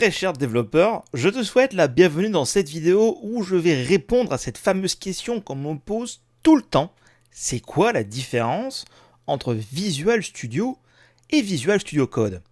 Très cher développeur, je te souhaite la bienvenue dans cette vidéo où je vais répondre à cette fameuse question qu'on me pose tout le temps. C'est quoi la différence entre Visual Studio et Visual Studio Code?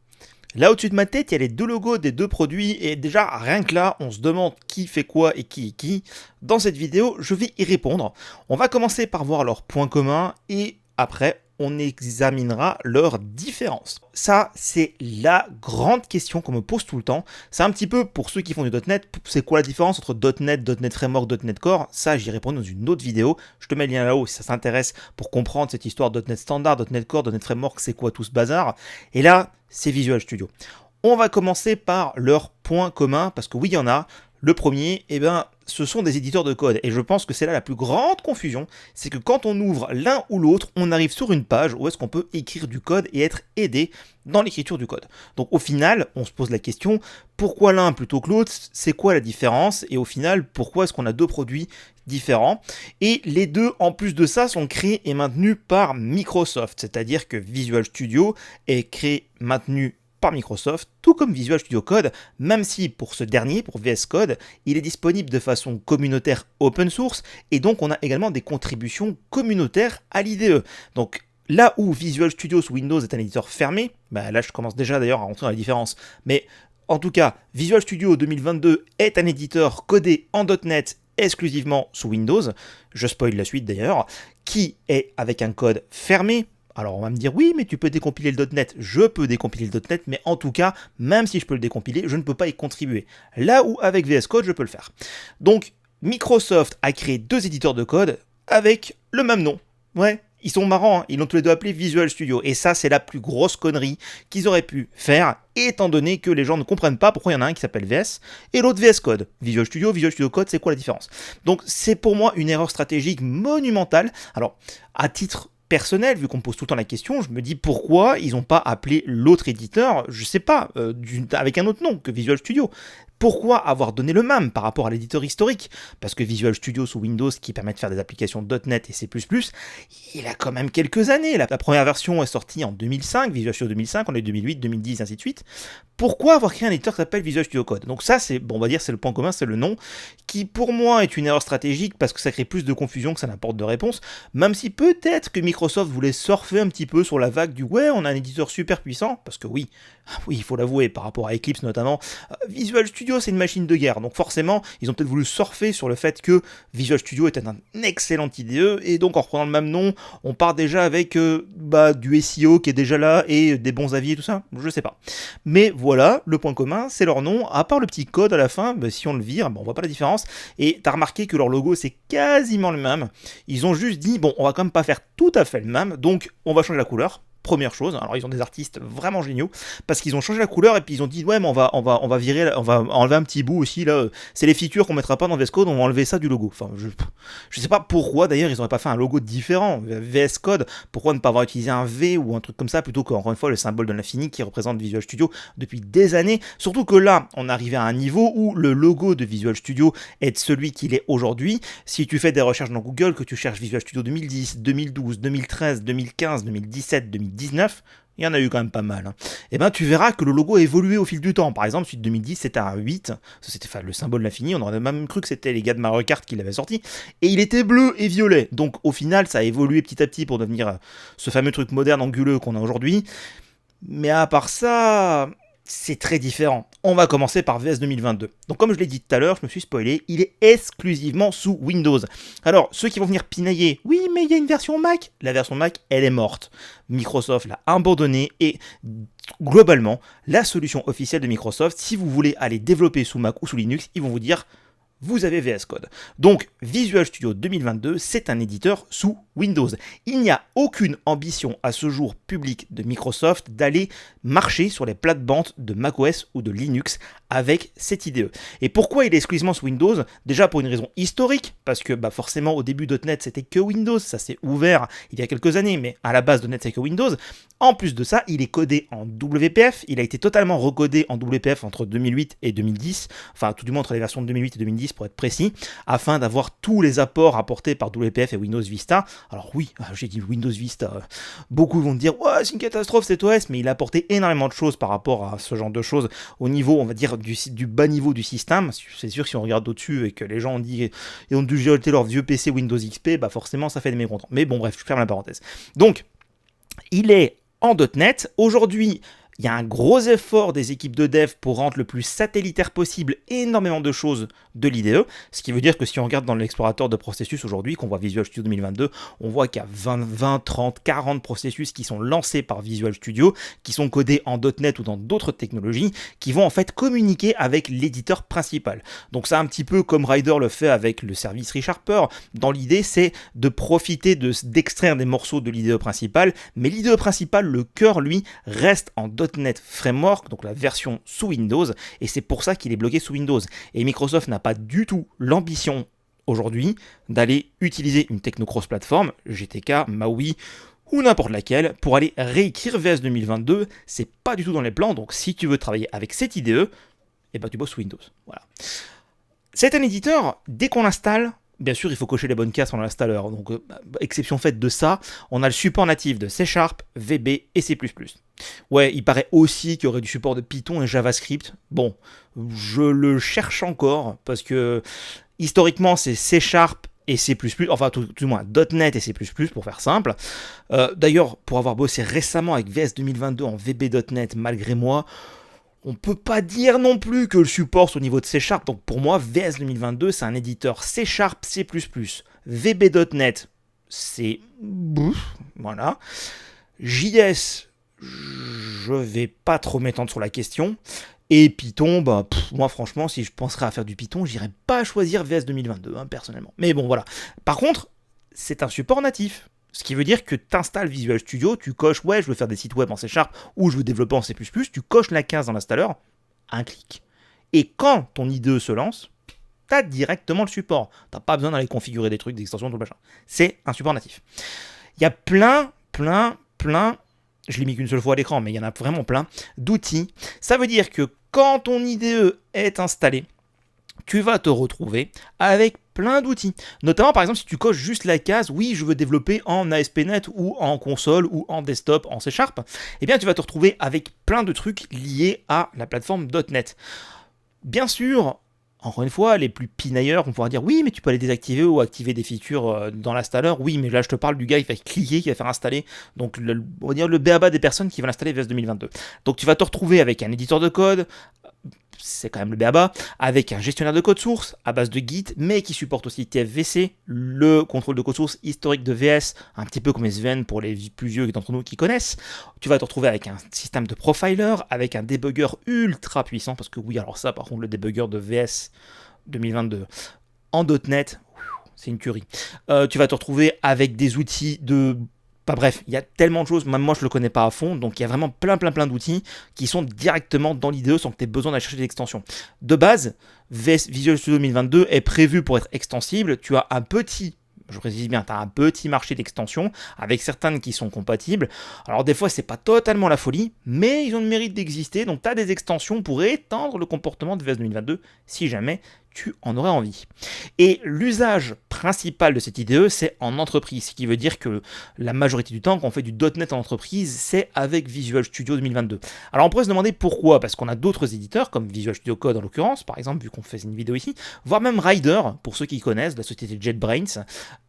Là au-dessus de ma tête, il y a les deux logos des deux produits et déjà rien que là, on se demande qui fait quoi et qui est qui. Dans cette vidéo, je vais y répondre. On va commencer par voir leurs points communs et après, on examinera leurs différences. Ça, c'est la grande question qu'on me pose tout le temps. C'est un petit peu pour ceux qui font du .NET, c'est quoi la différence entre .NET, .NET Framework, .NET Core? Ça, j'y réponds dans une autre vidéo. Je te mets le lien là-haut si ça s'intéresse pour comprendre cette histoire .NET Standard, .NET Core, .NET Framework, c'est quoi tout ce bazar. Et là, c'est Visual Studio. On va commencer par leurs points communs, parce que oui, il y en a. Le premier, ce sont des éditeurs de code. Et je pense que c'est là la plus grande confusion, c'est que quand on ouvre l'un ou l'autre, on arrive sur une page où est-ce qu'on peut écrire du code et être aidé dans l'écriture du code. Donc au final, on se pose la question, pourquoi l'un plutôt que l'autre? C'est quoi la différence? Et au final, pourquoi est-ce qu'on a deux produits différents? Et les deux, en plus de ça, sont créés et maintenus par Microsoft. C'est-à-dire que Visual Studio est créé, maintenu par Microsoft, tout comme Visual Studio Code, même si pour ce dernier, pour VS Code, il est disponible de façon communautaire open source, et donc on a également des contributions communautaires à l'IDE. Donc là où Visual Studio sous Windows est un éditeur fermé, là je commence déjà d'ailleurs à rentrer dans la différence, mais en tout cas, Visual Studio 2022 est un éditeur codé en .NET exclusivement sous Windows, je spoil la suite d'ailleurs, qui est avec un code fermé. Alors on va me dire oui mais tu peux décompiler le .NET, je peux décompiler le .NET, mais en tout cas, même si je peux le décompiler, je ne peux pas y contribuer. Là où avec VS Code, je peux le faire. Donc Microsoft a créé deux éditeurs de code avec le même nom. Ouais, ils sont marrants, hein. Ils l'ont tous les deux appelé Visual Studio. Et ça, c'est la plus grosse connerie qu'ils auraient pu faire, étant donné que les gens ne comprennent pas pourquoi il y en a un qui s'appelle VS et l'autre VS Code. Visual Studio Code, c'est quoi la différence? Donc c'est pour moi une erreur stratégique monumentale. Alors, à titre personnel, vu qu'on me pose tout le temps la question, je me dis pourquoi ils n'ont pas appelé l'autre éditeur, je sais pas, avec un autre nom que Visual Studio. Pourquoi avoir donné le même par rapport à l'éditeur historique? Parce que Visual Studio sous Windows, qui permet de faire des applications .NET et C++, il a quand même quelques années. La première version est sortie en 2005, Visual Studio 2005, on est 2008, 2010, ainsi de suite. Pourquoi avoir créé un éditeur qui s'appelle Visual Studio Code? Donc ça, c'est, on va dire, c'est le point commun, c'est le nom, qui pour moi est une erreur stratégique parce que ça crée plus de confusion que ça n'apporte de réponse, même si peut-être que Microsoft voulait surfer un petit peu sur la vague du ouais, on a un éditeur super puissant, parce que oui, il faut l'avouer, par rapport à Eclipse notamment, Visual Studio c'est une machine de guerre, donc forcément ils ont peut-être voulu surfer sur le fait que Visual Studio était un excellent IDE, et donc en reprenant le même nom, on part déjà avec du SEO qui est déjà là et des bons avis et tout ça, je sais pas. Mais voilà, le point commun c'est leur nom, à part le petit code à la fin, si on le vire, on voit pas la différence, et t'as remarqué que leur logo c'est quasiment le même, ils ont juste dit bon on va quand même pas faire tout à fait le même, donc on va changer la couleur. Première chose, alors ils ont des artistes vraiment géniaux parce qu'ils ont changé la couleur et puis ils ont dit ouais mais on va enlever un petit bout aussi là, c'est les features qu'on mettra pas dans VS Code, on va enlever ça du logo. Enfin je sais pas pourquoi d'ailleurs ils n'auraient pas fait un logo différent. VS Code, pourquoi ne pas avoir utilisé un V ou un truc comme ça plutôt qu'encore une fois le symbole de l'infini qui représente Visual Studio depuis des années, surtout que là on est arrivé à un niveau où le logo de Visual Studio est celui qu'il est aujourd'hui. Si tu fais des recherches dans Google, que tu cherches Visual Studio 2010, 2012, 2013, 2015, 2017, 2019, il y en a eu quand même pas mal, hein. Et tu verras que le logo a évolué au fil du temps. Par exemple, celui de 2010, c'était un 8, c'était le symbole de l'infini, on aurait même cru que c'était les gars de Mario Kart qui l'avaient sorti, et il était bleu et violet. Donc au final, ça a évolué petit à petit pour devenir ce fameux truc moderne anguleux qu'on a aujourd'hui. Mais à part ça, c'est très différent. On va commencer par VS 2022. Donc comme je l'ai dit tout à l'heure, je me suis spoilé, il est exclusivement sous Windows. Alors, ceux qui vont venir pinailler, oui mais il y a une version Mac. La version Mac, elle est morte. Microsoft l'a abandonnée et globalement, la solution officielle de Microsoft, si vous voulez aller développer sous Mac ou sous Linux, ils vont vous dire vous avez VS Code. Donc Visual Studio 2022, c'est un éditeur sous Windows. Il n'y a aucune ambition à ce jour publique de Microsoft d'aller marcher sur les plates-bandes de macOS ou de Linux avec cette IDE. Et pourquoi il est exclusivement sous Windows? Déjà pour une raison historique, parce que forcément au début .NET c'était que Windows, ça s'est ouvert il y a quelques années, mais à la base .NET c'est que Windows. En plus de ça, il est codé en WPF, il a été totalement recodé en WPF entre 2008 et 2010, enfin tout du moins entre les versions de 2008 et 2010, 10 pour être précis, afin d'avoir tous les apports apportés par WPF et Windows Vista. Alors oui, j'ai dit Windows Vista, beaucoup vont dire ouais, c'est une catastrophe cet OS, mais il a apporté énormément de choses par rapport à ce genre de choses au niveau, on va dire, du bas niveau du système. C'est sûr que si on regarde au-dessus et que les gens ont dû jeter leur vieux PC Windows XP, bah forcément ça fait des mécontents. Mais bon bref, je ferme la parenthèse. Donc, il est en .NET. Aujourd'hui, il y a un gros effort des équipes de dev pour rendre le plus satellitaire possible énormément de choses de l'IDE, ce qui veut dire que si on regarde dans l'explorateur de processus aujourd'hui, qu'on voit Visual Studio 2022, on voit qu'il y a 20, 30, 40 processus qui sont lancés par Visual Studio, qui sont codés en .NET ou dans d'autres technologies, qui vont en fait communiquer avec l'éditeur principal. Donc c'est un petit peu comme Rider le fait avec le service ReSharper. Dans l'idée, c'est de profiter d'extraire des morceaux de l'IDE principal, mais l'IDE principal, le cœur, lui, reste en .NET Framework, donc la version sous Windows, et c'est pour ça qu'il est bloqué sous Windows. Et Microsoft n'a pas du tout l'ambition aujourd'hui d'aller utiliser une techno cross-platform, GTK, MAUI ou n'importe laquelle, pour aller réécrire VS 2022. C'est pas du tout dans les plans, donc si tu veux travailler avec cette IDE, eh ben tu bosses sous Windows. Voilà. C'est un éditeur, dès qu'on l'installe, bien sûr, il faut cocher les bonnes cases pendant l'installeur. Donc, exception faite de ça, on a le support natif de C#, VB et C++. Ouais, il paraît aussi qu'il y aurait du support de Python et JavaScript. Bon, je le cherche encore, parce que historiquement, c'est C# et C++, enfin tout du moins .NET et C++ pour faire simple. D'ailleurs, pour avoir bossé récemment avec VS 2022 en VB.NET, malgré moi, on peut pas dire non plus que le support soit au niveau de C#, donc pour moi, VS 2022, c'est un éditeur C#, C++, VB.NET, c'est... voilà. JS, je vais pas trop m'étendre sur la question. Et Python, bah, moi franchement, si je penserais à faire du Python, j'irais pas choisir VS 2022, personnellement. Mais bon, voilà. Par contre, c'est un support natif. Ce qui veut dire que tu installes Visual Studio, tu coches, ouais, je veux faire des sites web en C# ou je veux développer en C++, tu coches la case dans l'installeur, un clic. Et quand ton IDE se lance, tu as directement le support. Tu n'as pas besoin d'aller configurer des trucs, des extensions, tout le machin. C'est un support natif. Il y a plein, je l'ai mis qu'une seule fois à l'écran, mais il y en a vraiment plein, d'outils. Ça veut dire que quand ton IDE est installé, tu vas te retrouver avec plein d'outils. Notamment, par exemple, si tu coches juste la case « Oui, je veux développer en ASP.NET ou en console ou en desktop en C#», eh bien, tu vas te retrouver avec plein de trucs liés à la plateforme .NET. Bien sûr, encore une fois, les plus pinailleurs vont pouvoir dire « Oui, mais tu peux aller désactiver ou activer des features dans l'installeur. » Oui, mais là, je te parle du gars qui va cliquer, qui va faire installer. Donc, on va dire le b.a.-ba des personnes qui veulent installer VS 2022. Donc, tu vas te retrouver avec un éditeur de code, c'est quand même le b.a.-ba, avec un gestionnaire de code source à base de Git, mais qui supporte aussi TFVC, le contrôle de code source historique de VS, un petit peu comme SVN pour les plus vieux d'entre nous qui connaissent. Tu vas te retrouver avec un système de profiler, avec un debugger ultra puissant, parce que oui, alors ça, par contre, le debugger de VS 2022 en .NET, c'est une tuerie. Tu vas te retrouver avec des outils de... bref, il y a tellement de choses, même moi je le connais pas à fond, donc il y a vraiment plein d'outils qui sont directement dans l'IDE sans que tu aies besoin d'aller chercher des extensions. De base, Visual Studio 2022 est prévu pour être extensible, tu as un petit, je précise bien, tu as un petit marché d'extensions avec certaines qui sont compatibles. Alors des fois c'est pas totalement la folie, mais ils ont le mérite d'exister, donc tu as des extensions pour étendre le comportement de VS 2022 si jamais tu en aurais envie. Et l'usage principal de cette IDE, c'est en entreprise, ce qui veut dire que la majorité du temps, quand on fait du .NET en entreprise, c'est avec Visual Studio 2022. Alors on pourrait se demander pourquoi, parce qu'on a d'autres éditeurs, comme Visual Studio Code en l'occurrence, par exemple, vu qu'on fait une vidéo ici, voire même Rider, pour ceux qui connaissent, la société JetBrains,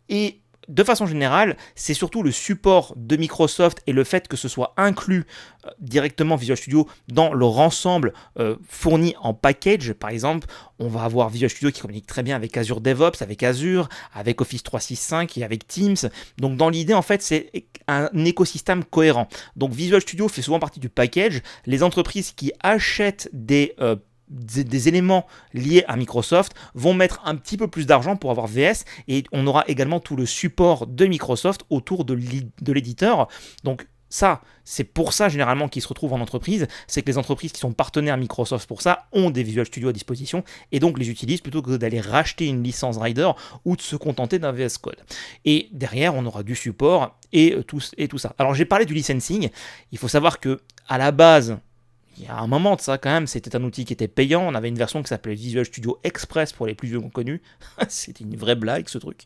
et de façon générale, c'est surtout le support de Microsoft et le fait que ce soit inclus directement Visual Studio dans leur ensemble fourni en package. Par exemple, on va avoir Visual Studio qui communique très bien avec Azure DevOps, avec Azure, avec Office 365 et avec Teams. Donc dans l'idée, en fait, c'est un écosystème cohérent. Donc Visual Studio fait souvent partie du package. Les entreprises qui achètent des éléments liés à Microsoft vont mettre un petit peu plus d'argent pour avoir VS, et on aura également tout le support de Microsoft autour de l'éditeur. Donc ça, c'est pour ça généralement qu'ils se retrouvent en entreprise, c'est que les entreprises qui sont partenaires Microsoft pour ça ont des Visual Studio à disposition et donc les utilisent plutôt que d'aller racheter une licence Rider ou de se contenter d'un VS Code. Et derrière, on aura du support et tout ça. Alors j'ai parlé du licensing, il faut savoir que à la base, il y a un moment de ça quand même, c'était un outil qui était payant, on avait une version qui s'appelait Visual Studio Express pour les plus vieux connus, c'était une vraie blague ce truc.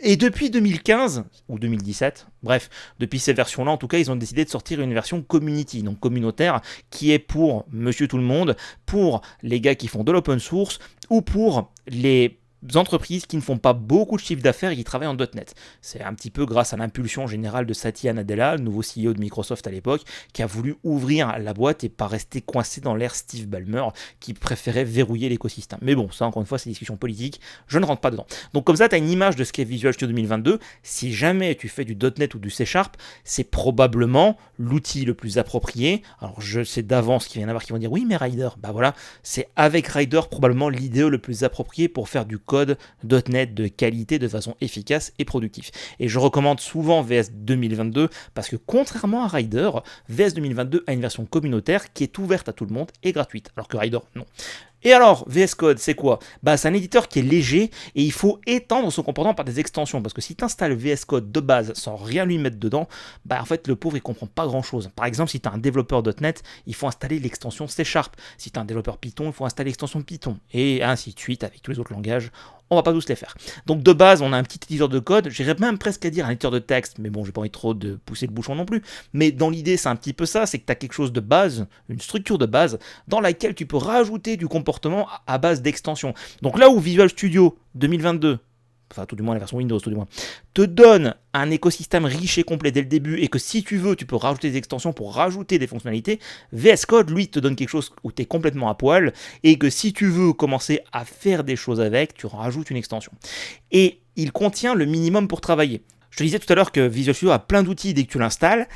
Et depuis 2015, ou 2017, bref, depuis cette version-là en tout cas, ils ont décidé de sortir une version community, donc communautaire, qui est pour monsieur tout le monde, pour les gars qui font de l'open source, ou pour les entreprises qui ne font pas beaucoup de chiffre d'affaires et qui travaillent en .NET. C'est un petit peu grâce à l'impulsion générale de Satya Nadella, le nouveau CEO de Microsoft à l'époque, qui a voulu ouvrir la boîte et pas rester coincé dans l'ère Steve Ballmer, qui préférait verrouiller l'écosystème. Mais bon, ça encore une fois, c'est une discussion politique, je ne rentre pas dedans. Donc comme ça, tu as une image de ce qu'est Visual Studio 2022. Si jamais tu fais du .NET ou du C#, c'est probablement l'outil le plus approprié. Alors je sais d'avance qu'il va y en avoir qui vont dire oui, mais Rider, bah voilà, c'est avec Rider probablement l'idée le plus approprié pour faire du code .NET de qualité de façon efficace et productive. Et je recommande souvent VS 2022 parce que contrairement à Rider, VS 2022 a une version communautaire qui est ouverte à tout le monde et gratuite, alors que Rider non. Et alors, VS Code, c'est quoi? C'est un éditeur qui est léger et il faut étendre son comportement par des extensions. Parce que si tu installes VS Code de base sans rien lui mettre dedans, en fait, le pauvre, il comprend pas grand-chose. Par exemple, si tu as un développeur .NET, il faut installer l'extension C#. Si tu as un développeur Python, il faut installer l'extension Python. Et ainsi de suite avec tous les autres langages. On va pas tous les faire. Donc de base, on a un petit éditeur de code, j'irais même presque à dire un éditeur de texte, mais bon, j'ai pas envie trop de pousser le bouchon non plus. Mais dans l'idée, c'est un petit peu ça, c'est que tu as quelque chose de base, une structure de base, dans laquelle tu peux rajouter du comportement à base d'extensions. Donc là où Visual Studio 2022, enfin tout du moins la version Windows, tout du moins, te donne un écosystème riche et complet dès le début et que si tu veux, tu peux rajouter des extensions pour rajouter des fonctionnalités, VS Code, lui, te donne quelque chose où tu es complètement à poil et que si tu veux commencer à faire des choses avec, tu rajoutes une extension. Et il contient le minimum pour travailler. Je te disais tout à l'heure que Visual Studio a plein d'outils dès que tu l'installes.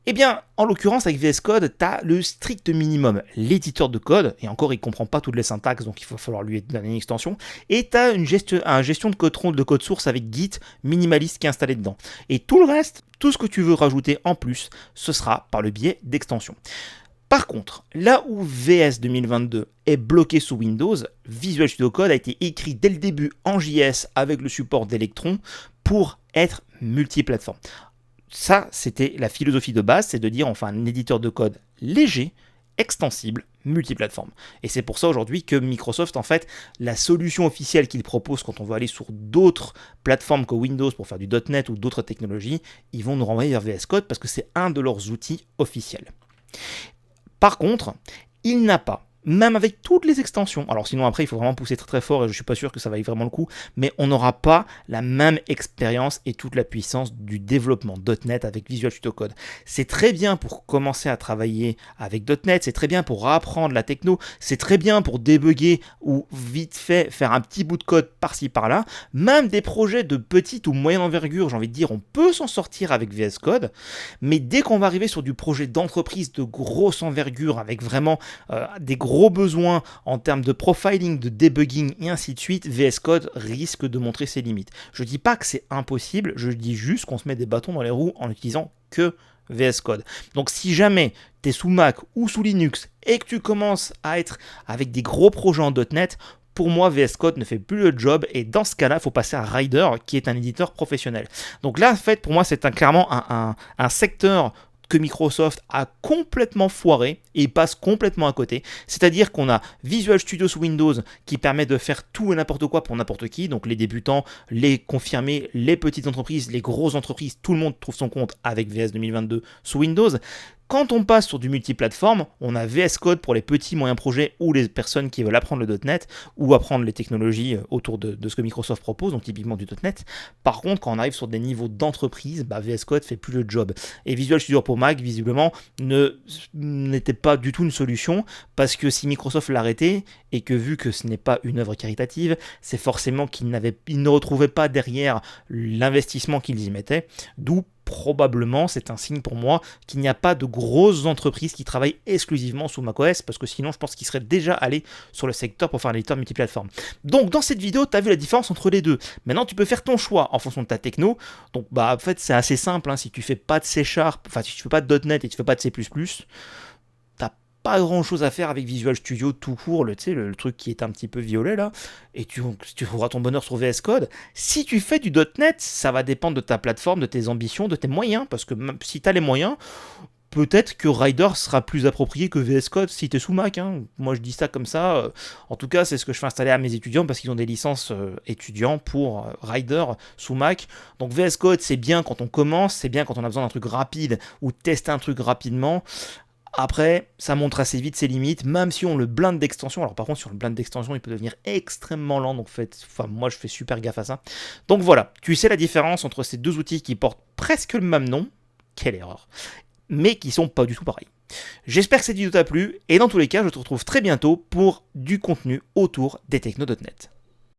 Eh bien, en l'occurrence, avec VS Code, tu as le strict minimum. L'éditeur de code, et encore, il ne comprend pas toutes les syntaxes, donc il va falloir lui donner une extension. Et tu as une gestion de code source avec Git minimaliste qui est installé dedans. Et tout le reste, tout ce que tu veux rajouter en plus, ce sera par le biais d'extensions. Par contre, là où VS 2022 est bloqué sous Windows, Visual Studio Code a été écrit dès le début en JS avec le support d'Electron pour être multiplateforme. Ça, c'était la philosophie de base, c'est de dire enfin un éditeur de code léger, extensible, multiplateforme. Et c'est pour ça aujourd'hui que Microsoft, en fait, la solution officielle qu'il propose quand on veut aller sur d'autres plateformes que Windows pour faire du .NET ou d'autres technologies, ils vont nous renvoyer vers VS Code parce que c'est un de leurs outils officiels. Par contre, il n'a pas, même avec toutes les extensions, alors sinon après il faut vraiment pousser très très fort et je suis pas sûr que ça vaille vraiment le coup, mais on n'aura pas la même expérience et toute la puissance du développement .NET avec Visual Studio Code. C'est très bien pour commencer à travailler avec .NET, c'est très bien pour apprendre la techno, c'est très bien pour débugger ou vite fait faire un petit bout de code par-ci par-là, même des projets de petite ou moyenne envergure, j'ai envie de dire, on peut s'en sortir avec VS Code, mais dès qu'on va arriver sur du projet d'entreprise de grosse envergure avec vraiment des gros besoins en termes de profiling, de debugging et ainsi de suite, VS Code risque de montrer ses limites. Je dis pas que c'est impossible, je dis juste qu'on se met des bâtons dans les roues en utilisant que VS Code. Donc si jamais tu es sous Mac ou sous Linux et que tu commences à être avec des gros projets en .NET, pour moi, VS Code ne fait plus le job et dans ce cas-là, il faut passer à Rider qui est un éditeur professionnel. Donc là, en fait, pour moi, c'est clairement un secteur que Microsoft a complètement foiré et passe complètement à côté. C'est-à-dire qu'on a Visual Studio sous Windows qui permet de faire tout et n'importe quoi pour n'importe qui, donc les débutants, les confirmés, les petites entreprises, les grosses entreprises, tout le monde trouve son compte avec VS 2022 sous Windows. Quand on passe sur du multiplateforme, on a VS Code pour les petits moyens projets ou les personnes qui veulent apprendre le .NET ou apprendre les technologies autour de ce que Microsoft propose, donc typiquement du .NET. Par contre, quand on arrive sur des niveaux d'entreprise, VS Code fait plus le job. Et Visual Studio pour Mac, visiblement, n'était pas du tout une solution parce que si Microsoft l'arrêtait et que vu que ce n'est pas une œuvre caritative, c'est forcément qu'ils ne retrouvaient pas derrière l'investissement qu'ils y mettaient, d'où probablement, c'est un signe pour moi qu'il n'y a pas de grosses entreprises qui travaillent exclusivement sous macOS, parce que sinon je pense qu'ils seraient déjà allés sur le secteur pour faire un éditeur multiplateforme. Donc dans cette vidéo, tu as vu la différence entre les deux. Maintenant, tu peux faire ton choix en fonction de ta techno. Donc en fait, c'est assez simple, hein. Si tu fais pas de C#, enfin si tu fais pas de .NET et tu fais pas de C++, t'as pas grand chose à faire avec Visual Studio tout court, le truc qui est un petit peu violet là, et tu trouveras ton bonheur sur VS Code. Si tu fais du .NET, ça va dépendre de ta plateforme, de tes ambitions, de tes moyens, parce que même si tu as les moyens, peut-être que Rider sera plus approprié que VS Code si t'es sous Mac. Hein. Moi, je dis ça comme ça. En tout cas, c'est ce que je fais installer à mes étudiants parce qu'ils ont des licences étudiants pour Rider sous Mac. Donc VS Code, c'est bien quand on commence, c'est bien quand on a besoin d'un truc rapide ou tester un truc rapidement. Après, ça montre assez vite ses limites, même si on le blinde d'extension. Alors par contre, sur le blind d'extension, il peut devenir extrêmement lent. Donc moi, je fais super gaffe à ça. Donc voilà, tu sais la différence entre ces deux outils qui portent presque le même nom. Quelle erreur. Mais qui sont pas du tout pareils. J'espère que cette vidéo t'a plu, et dans tous les cas, je te retrouve très bientôt pour du contenu autour des techno.net.